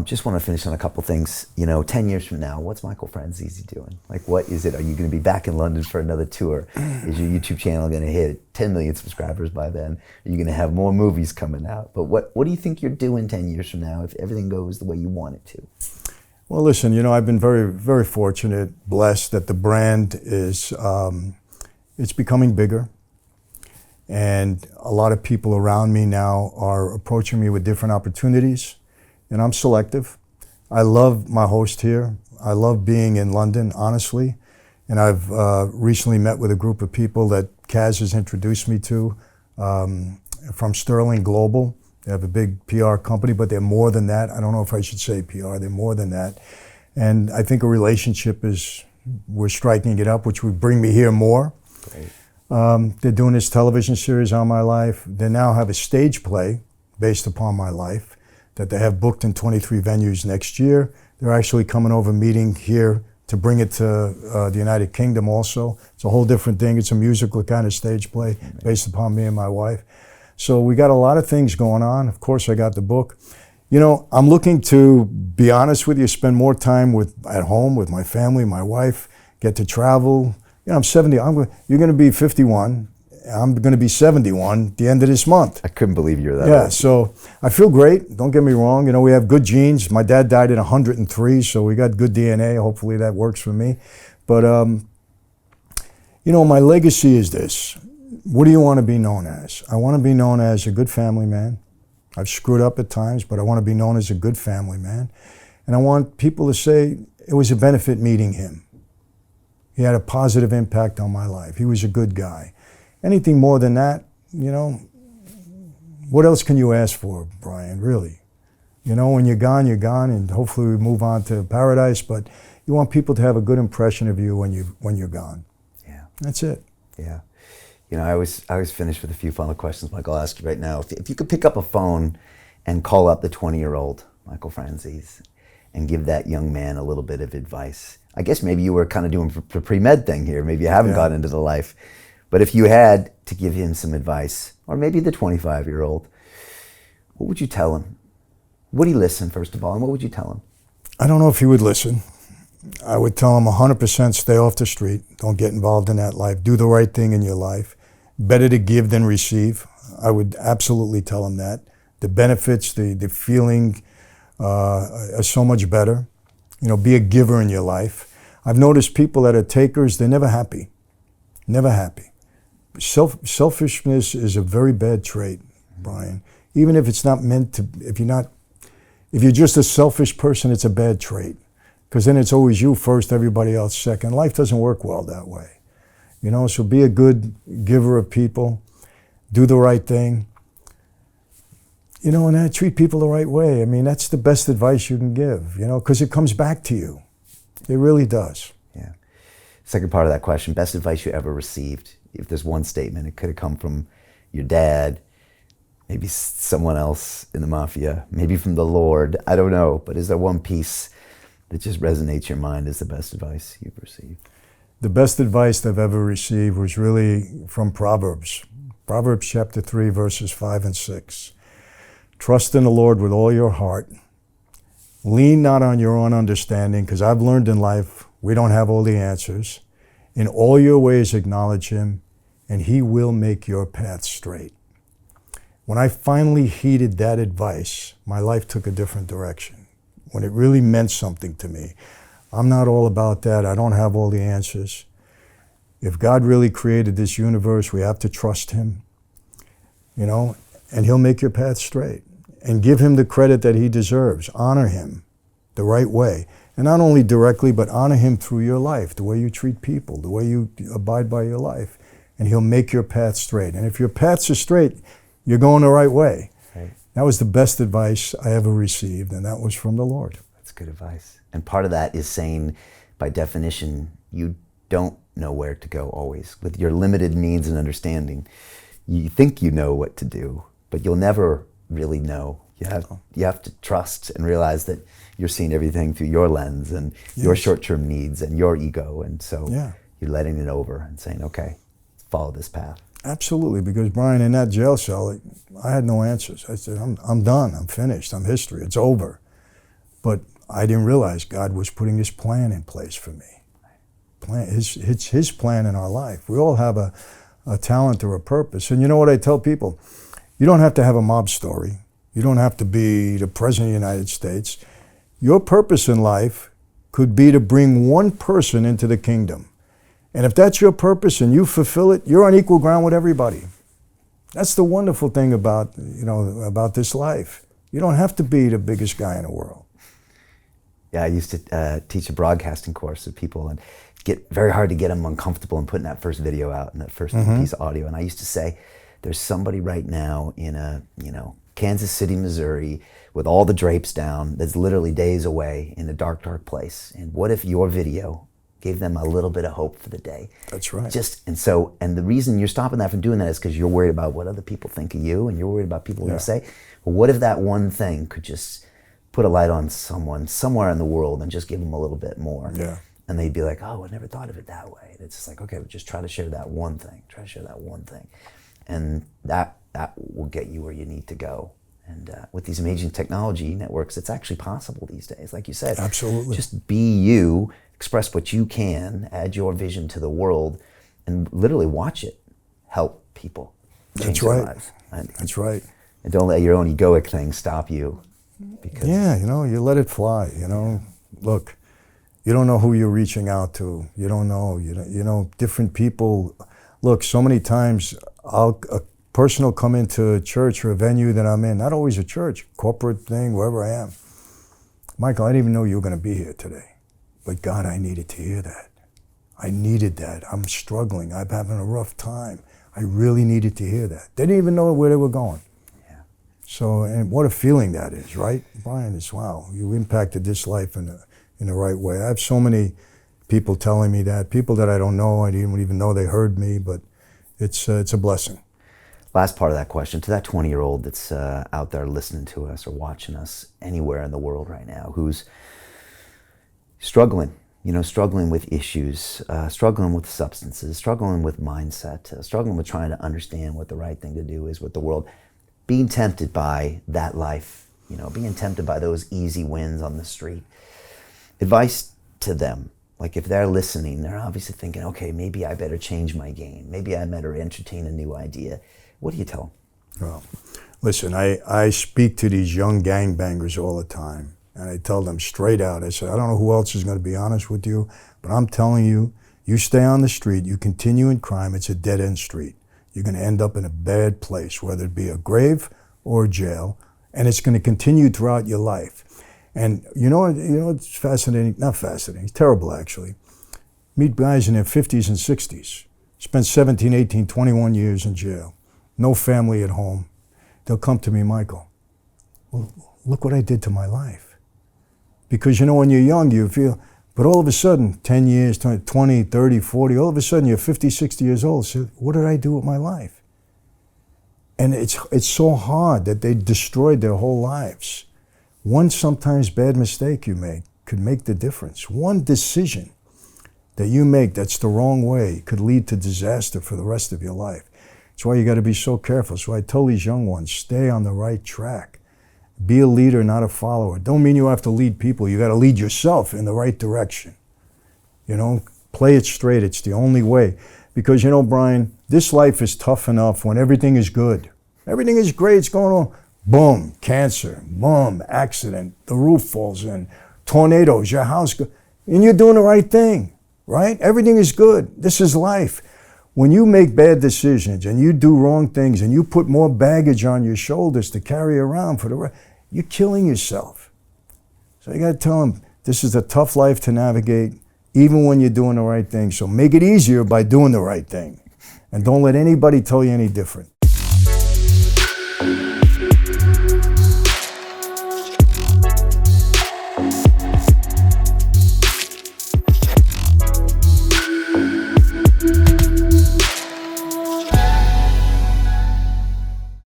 Just want to finish on a couple things. 10 years from now, what's Michael Franzese doing? Like, what is it? Are you going to be back in London for another tour? Is your YouTube channel going to hit 10 million subscribers by then? Are you going to have more movies coming out? But what do you think you're doing 10 years from now if everything goes the way you want it to? Well, listen, I've been very, very fortunate, blessed that the brand is, it's becoming bigger. And a lot of people around me now are approaching me with different opportunities. And I'm selective. I love my host here. I love being in London, honestly. And I've recently met with a group of people that Kaz has introduced me to from Sterling Global. They have a big PR company, but they're more than that. I don't know if I should say PR, they're more than that. And I think a relationship we're striking it up, which would bring me here more. Great. They're doing this television series on my life. They now have a stage play based upon my life that they have booked in 23 venues next year. They're actually coming over, meeting here to bring it to the United Kingdom also. It's a whole different thing. It's a musical kind of stage play based upon me and my wife. So we got a lot of things going on. Of course, I got the book. I'm looking to, be honest with you, spend more time at home with my family, my wife, get to travel. I'm 70. You're going to be 51. I'm going to be 71 at the end of this month. I couldn't believe you were that Yeah, old. so I feel great. Don't get me wrong. We have good genes. My dad died at 103, so we got good DNA. Hopefully that works for me. But, my legacy is this. What do you want to be known as? I want to be known as a good family man. I've screwed up at times, but I want to be known as a good family man. And I want people to say it was a benefit meeting him. He had a positive impact on my life. He was a good guy. Anything more than that, what else can you ask for, Brian, really? When you're gone, and hopefully we move on to paradise, but you want people to have a good impression of you when you're gone. Yeah. That's it. Yeah. I always finish with a few final questions, Michael. I'll ask you right now. If you could pick up a phone and call up the 20-year-old Michael Franzese and give that young man a little bit of advice. I guess maybe you were kind of doing the pre-med thing here. Maybe you haven't gotten into the life. But if you had to give him some advice, or maybe the 25-year-old, what would you tell him? Would he listen, first of all, and what would you tell him? I don't know if he would listen. I would tell him 100% stay off the street. Don't get involved in that life. Do the right thing in your life. Better to give than receive. I would absolutely tell him that. The benefits, the feeling are so much better. Be a giver in your life. I've noticed people that are takers, they're never happy. Never happy. Selfishness is a very bad trait, Brian. Even if it's not meant to, if you're just a selfish person, it's a bad trait. Because then it's always you first, everybody else second. Life doesn't work well that way. So be a good giver of people. Do the right thing. And treat people the right way. That's the best advice you can give, because it comes back to you. It really does. Yeah. Second part of that question, best advice you ever received. If there's one statement, it could have come from your dad, maybe someone else in the mafia, maybe from the Lord, I don't know. But is there one piece that just resonates your mind as the best advice you've received? The best advice I've ever received was really from Proverbs. Proverbs chapter 3, verses 5 and 6. Trust in the Lord with all your heart. Lean not on your own understanding, because I've learned in life we don't have all the answers. In all your ways acknowledge him, and he will make your path straight. When I finally heeded that advice, my life took a different direction. When it really meant something to me. I'm not all about that. I don't have all the answers. If God really created this universe, we have to trust him, and he'll make your path straight. And give him the credit that he deserves. Honor him the right way. And not only directly, but honor him through your life, the way you treat people, the way you abide by your life. And he'll make your path straight. And if your paths are straight, you're going the right way. Right. That was the best advice I ever received, and that was from the Lord. That's good advice. And part of that is saying, by definition, you don't know where to go always. With your limited means and understanding, you think you know what to do, but you'll never really know. You have to trust and realize that you're seeing everything through your lens and your short-term needs and your ego. And so you're letting it over and saying, okay, follow this path. Absolutely, because Brian, in that jail cell, I had no answers. I said, I'm done, I'm finished, I'm history, it's over. But I didn't realize God was putting this plan in place for me. It's his plan in our life. We all have a talent or a purpose. And you know what I tell people? You don't have to have a mob story. You don't have to be the President of the United States. Your purpose in life could be to bring one person into the kingdom. And if that's your purpose and you fulfill it, you're on equal ground with everybody. That's the wonderful thing about, about this life. You don't have to be the biggest guy in the world. Yeah, I used to teach a broadcasting course to people, and get very hard to get them uncomfortable in putting that first video out and that first piece of audio. And I used to say, there's somebody right now in Kansas City, Missouri, with all the drapes down, that's literally days away in a dark, dark place. And what if your video gave them a little bit of hope for the day? That's right. And the reason you're stopping that from doing that is because you're worried about what other people think of you, and you're worried about people going to say. Well, what if that one thing could just put a light on someone somewhere in the world and just give them a little bit more? Yeah. And they'd be like, oh, I never thought of it that way. And it's just like, okay, just try to share that one thing. Try to share that one thing. And that will get you where you need to go. And with these amazing technology networks, it's actually possible these days. Like you said, absolutely. Just be you, express what you can, add your vision to the world, and literally watch it help people change their lives. That's right. And don't let your own egoic thing stop you. Because you let it fly. Look, you don't know who you're reaching out to. You don't know. Different people. Look, so many times a person will come into a church or a venue that I'm in, not always a church, corporate thing, wherever I am. Michael, I didn't even know you were going to be here today. But God, I needed to hear that. I needed that. I'm struggling. I'm having a rough time. I really needed to hear that. They didn't even know where they were going. Yeah. So, and what a feeling that is, right? Brian, it's wow, you impacted this life in the right way. I have so many people telling me that, people that I don't know, I didn't even know they heard me, but it's a blessing. Last part of that question, to that 20-year-old that's out there listening to us or watching us anywhere in the world right now, who's struggling, struggling with issues, struggling with substances, struggling with mindset, struggling with trying to understand what the right thing to do is with the world, being tempted by that life, being tempted by those easy wins on the street. Advice to them, like if they're listening, they're obviously thinking, okay, maybe I better change my game. Maybe I better entertain a new idea. What do you tell them? Well, listen, I speak to these young gangbangers all the time, and I tell them straight out, I say, I don't know who else is going to be honest with you, but I'm telling you, you stay on the street, you continue in crime, it's a dead-end street. You're going to end up in a bad place, whether it be a grave or a jail, and it's going to continue throughout your life. And it's fascinating, not fascinating, it's terrible actually. Meet guys in their 50s and 60s, spent 17, 18, 21 years in jail, no family at home. They'll come to me, Michael, well, look what I did to my life. Because when you're young, you feel, but all of a sudden, 10 years, 20, 30, 40, all of a sudden you're 50, 60 years old. So what did I do with my life? And it's so hard that they destroyed their whole lives. One sometimes bad mistake you make could make the difference. One decision that you make that's the wrong way could lead to disaster for the rest of your life. That's why you got to be so careful. So I tell these young ones, stay on the right track. Be a leader, not a follower. Don't mean you have to lead people. You got to lead yourself in the right direction. Play it straight. It's the only way. Because, Brian, this life is tough enough when everything is good. Everything is great. It's going on. Boom, cancer. Boom, accident. The roof falls in. Tornadoes, your house goes. And you're doing the right thing, right? Everything is good. This is life. When you make bad decisions and you do wrong things and you put more baggage on your shoulders to carry around for the rest, you're killing yourself. So you got to tell them, this is a tough life to navigate, even when you're doing the right thing. So make it easier by doing the right thing. And don't let anybody tell you any different.